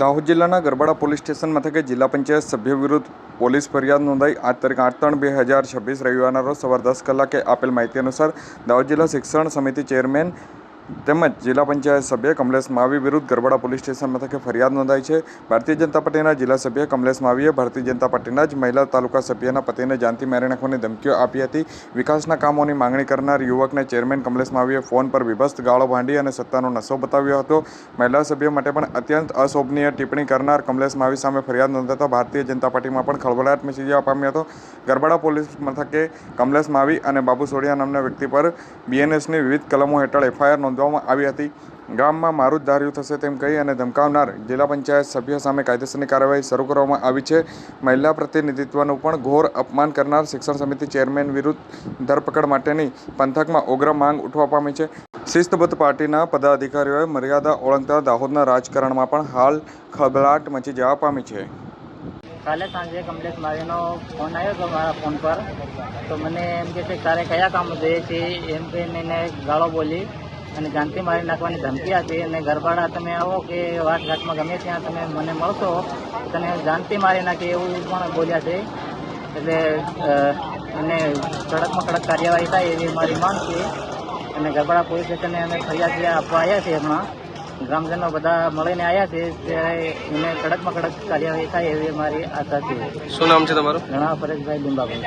દાહોદ જિલ્લાના Garbada police station મથકે જિલ્લા પંચાયત સભ્ય વિરુદ્ધ પોલીસ ફરિયાદ નોંધાઈ. આજ તારીખ 8/3/2026 રવિવારના રોજ સવારે 10 કલાકે આપેલ માહિતી અનુસાર દાહોદ જિલ્લા શિક્ષણ સમિતિ ચેરમેન તેમજ જિલ્લા પંચાયત સભ્ય કમલેશ માવી વિરુદ્ધ ગરબાડા પોલીસ સ્ટેશન મથકે ફરિયાદ નોંધાઈ છે. ભારતીય જનતા પાર્ટીના જિલ્લા સભ્ય કમલેશ માવીએ ભારતીય જનતા પાર્ટીના જ મહિલા તાલુકા સભ્યના પતિને જાનથી મારી નાખવાની ધમકીઓ આપી હતી. વિકાસના કામોની માંગણી કરનાર યુવકને ચેરમેન કમલેશ માવીએ ફોન પર બીભત્સ ગાળો ભાંડી અને સત્તાનો નશો બતાવ્યો હતો. મહિલા સભ્ય માટે પણ અત્યંત અશોભનીય ટિપ્પણી કરનાર કમલેશ માવી સામે ફરિયાદ નોંધાતા ભારતીય જનતા પાર્ટીમાં પણ ખળભળાટ મચી જવા પામ્યો હતો. ગરબાડા પોલીસ મથકે કમલેશ માવી અને બાબુ સોડિયા નામના વ્યક્તિ પર BNSની વિવિધ કલમો હેઠળ FIR નોંધવામાં આવી હતી. ગામમાં મારું જ ધાર્યું થશે તેમ કહી અને ધમકાવનાર જિલ્લા પંચાયત સભ્ય સામે કાયદેસરની કાર્યવાહી શરૂ કરવામાં આવી છે. મહિલા પ્રતિનિધિત્વનું પણ ઘોર અપમાન કરનાર શિક્ષણ સમિતિ ચેરમેન વિરુદ્ધ ધરપકડ માટેની પંથકમાં ઉગ્ર માંગ ઉઠવા પામી છે. શિસ્તબદ્ધ પાર્ટીના પદાધિકારીઓએ મર્યાદા ઓળંગતા દાહોદના રાજકારણમાં પણ હાલ ખળભળાટ મચી જવા પામી છે. કાલે સાંજે કમલેશ માવીનો ફોન આવ્યો હતો મારા ફોન પર, તો મને એમ કહે છે તારે કયા કામ જોઈએ છે એમ કહીને એને ગાળો બોલી અને જાનથી મારી નાખવાની ધમકી આપી. અને ગરબાડા તમે આવો કે વાટઘાટમાં ગમે ત્યાં તમે મને મળશો તને જાનથી મારી નાખે એવું પણ બોલ્યા છે. એટલે એને કડકમાં કડક કાર્યવાહી થાય એવી મારી માંગ છે. અને ગરબાડા પોલીસ સ્ટેશને અમે ફરિયાદ આપવા આવ્યા છે. હમણાં ગ્રામજનો બધા મળીને આવ્યા છે ત્યારે એને કડકમાં કડક કાર્યવાહી થાય એવી મારી આશા છે. શું નામ છે તમારું? ઘણા પરેશભાઈ લીંબાભાઈ.